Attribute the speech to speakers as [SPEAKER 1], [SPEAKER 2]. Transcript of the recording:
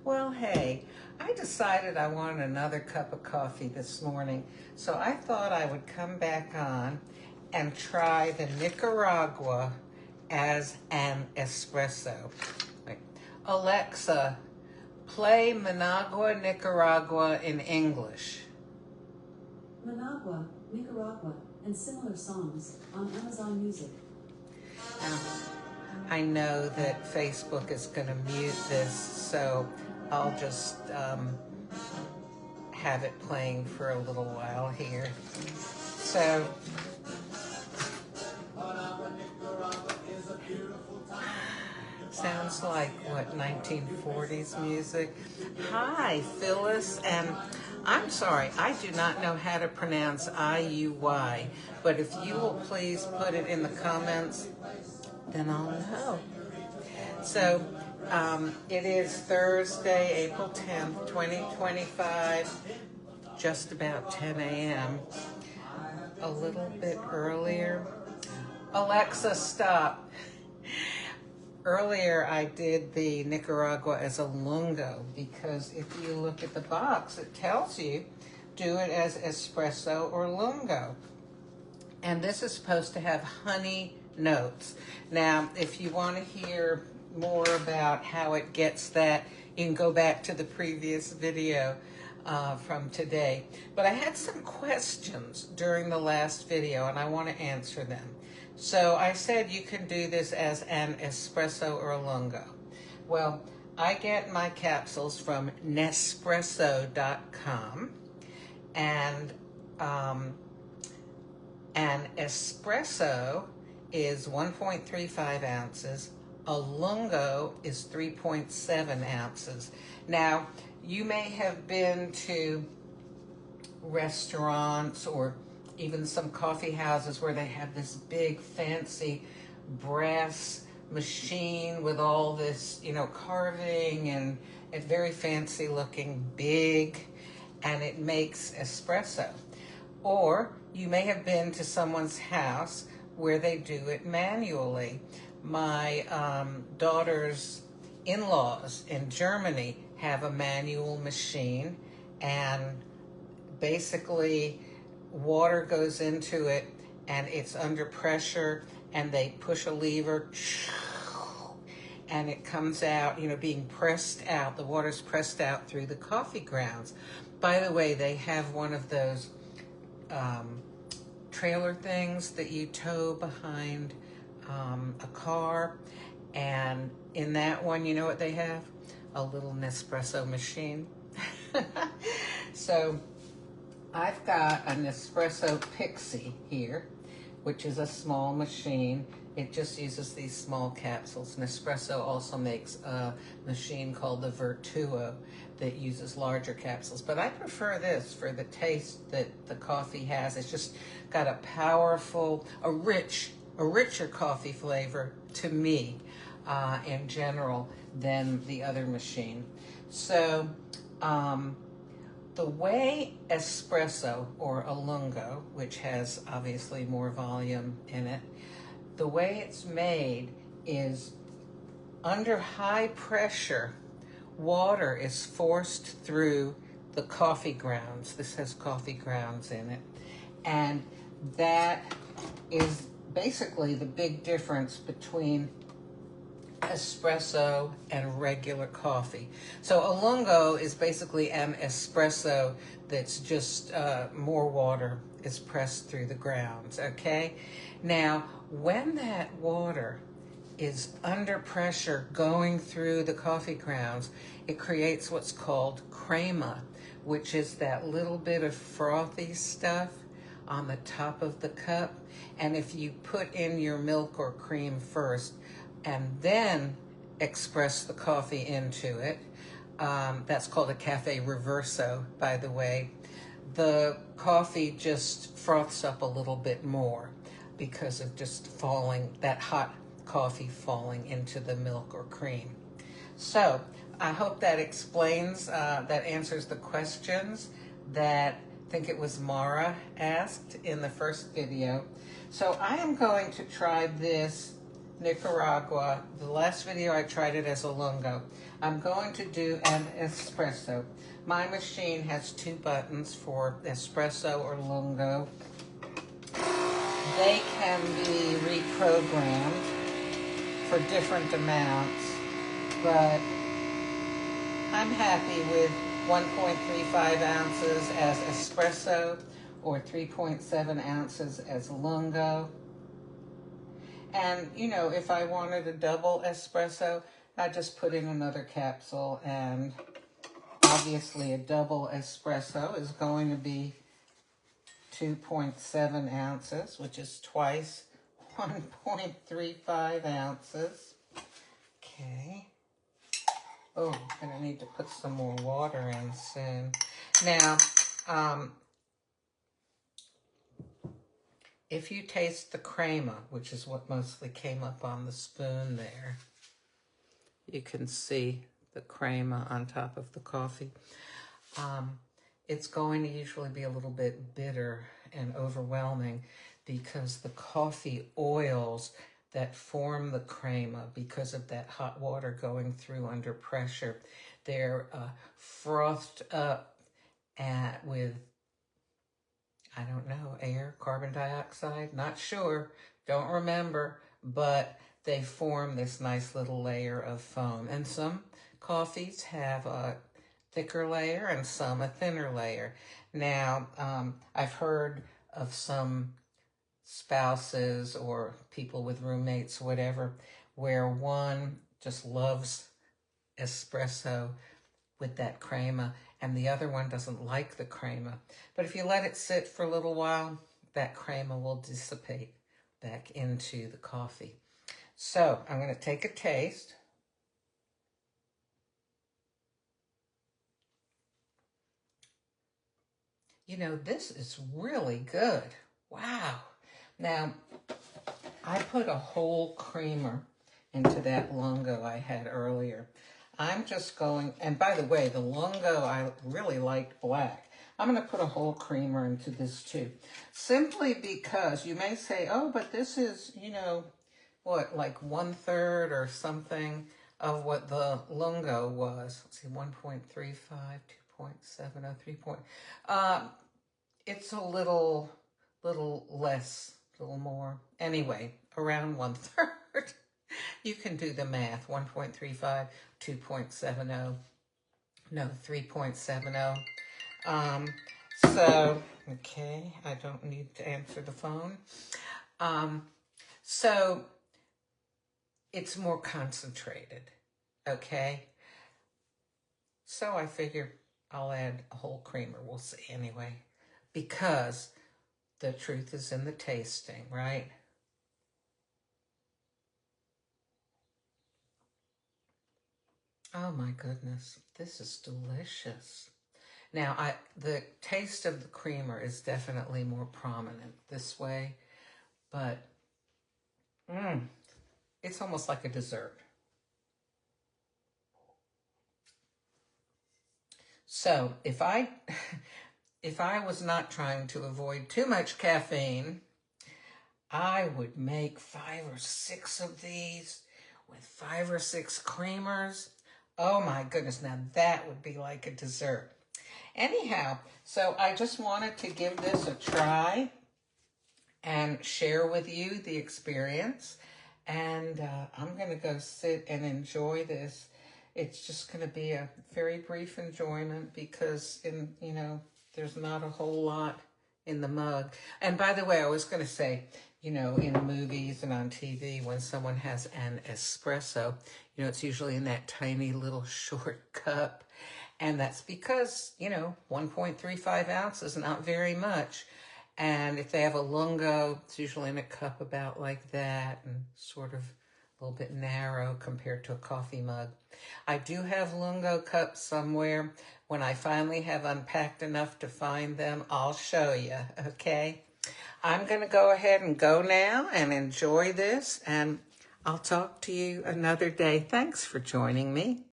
[SPEAKER 1] Well, hey, I decided I wanted another cup of coffee this morning, so I thought I would come back on and try the Nicaragua as an espresso. Wait. Alexa, play Managua, Nicaragua in English.
[SPEAKER 2] Managua, Nicaragua, and similar songs on Amazon Music.
[SPEAKER 1] I know that Facebook is going to mute this, so I'll just have it playing for a little while here. So, sounds like, what, 1940s music? Hi, Phyllis, and I'm sorry, I do not know how to pronounce IUY, but if you will please put it in the comments, then I'll know. So, it is Thursday, April 10th, 2025, just about 10 a.m., a little bit earlier. Alexa, stop. Earlier, I did the Nicaragua as a lungo because if you look at the box, it tells you do it as espresso or lungo. And this is supposed to have honey notes. Now, if you want to hear more about how it gets that, you can go back to the previous video from today. But I had some questions during the last video, and I want to answer them. So I said you can do this as an espresso or a lungo. Well, I get my capsules from Nespresso.com, and an espresso is 1.35 ounces. A lungo is 3.7 ounces. Now, you may have been to restaurants or even some coffee houses where they have this big fancy brass machine with all this, carving, and it's very fancy looking, big, and it makes espresso. Or you may have been to someone's house where they do it manually. My daughter's in-laws in Germany have a manual machine, and basically water goes into it and it's under pressure, and they push a lever and it comes out, being pressed out. The water's pressed out through the coffee grounds. By the way, they have one of those trailer things that you tow behind a car, and in that one, you know what they have? A little Nespresso machine. So I've got a Nespresso Pixie here, which is a small machine. It just uses these small capsules. Nespresso also makes a machine called the Vertuo that uses larger capsules. But I prefer this for the taste that the coffee has. It's just got a powerful, a richer coffee flavor to me in general than the other machine. So the way espresso or a lungo, which has obviously more volume in it, the way it's made is under high pressure, water is forced through the coffee grounds. This has coffee grounds in it. And that is basically the big difference between espresso and regular coffee. So a lungo is basically an espresso that's just more water is pressed through the grounds, okay? Now, when that water is under pressure going through the coffee grounds, it creates what's called crema, which is that little bit of frothy stuff on the top of the cup. And if you put in your milk or cream first and then express the coffee into it, that's called a cafe reverso, by the way, the coffee just froths up a little bit more because of just falling, that hot coffee falling into the milk or cream. So I hope that explains, that answers the questions that I think it was Mara asked in the first video. So I am going to try this Nicaragua. The last video I tried it as a lungo. I'm going to do an espresso. My machine has 2 buttons for espresso or lungo. They can be reprogrammed for different amounts, but I'm happy with 1.35 ounces as espresso or 3.7 ounces as lungo. And, you know, if I wanted a double espresso, I just put in another capsule, and obviously a double espresso is going to be 2.7 ounces, which is twice 1.35 ounces. Okay. Oh, and I need to put some more water in soon. Now, if you taste the crema, which is what mostly came up on the spoon there, you can see the crema on top of the coffee. It's going to usually be a little bit bitter and overwhelming because the coffee oils that form the crema, because of that hot water going through under pressure, they're frothed up with, I don't know, air, carbon dioxide, not sure, don't remember, but they form this nice little layer of foam. And some coffees have a thicker layer and some a thinner layer. Now, I've heard of some spouses or people with roommates, whatever, where one just loves espresso with that crema and the other one doesn't like the crema. But if you let it sit for a little while, that crema will dissipate back into the coffee. So I'm going to take a taste. You know, this is really good. Wow. Now, I put a whole creamer into that lungo I had earlier. I'm just going, and by the way, the lungo, I really liked black. I'm going to put a whole creamer into this too. Simply because you may say, oh, but this is, you know, what, like 1/3 or something of what the lungo was. Let's see, 1.35, 2.70, 3 point. It's a little less, a little more. Anyway, around 1/3. You can do the math. 1.35, 2.70, no, 3.70. So, okay, I don't need to answer the phone. So, it's more concentrated, okay? So I figure I'll add a whole creamer. We'll see anyway. Because the truth is in the tasting, right? Oh my goodness, this is delicious. Now, the taste of the creamer is definitely more prominent this way, but it's almost like a dessert. So if I was not trying to avoid too much caffeine, I would make 5 or 6 of these with 5 or 6 creamers. Oh my goodness, now that would be like a dessert. Anyhow, so I just wanted to give this a try and share with you the experience. And I'm going to go sit and enjoy this. It's just going to be a very brief enjoyment because, there's not a whole lot in the mug. And by the way, I was going to say, in movies and on TV, when someone has an espresso, it's usually in that tiny little short cup. And that's because, 1.35 ounces is not very much. And if they have a lungo, it's usually in a cup about like that and sort of a little bit narrow compared to a coffee mug. I do have lungo cups somewhere. When I finally have unpacked enough to find them, I'll show you, okay? I'm going to go ahead and go now and enjoy this, and I'll talk to you another day. Thanks for joining me.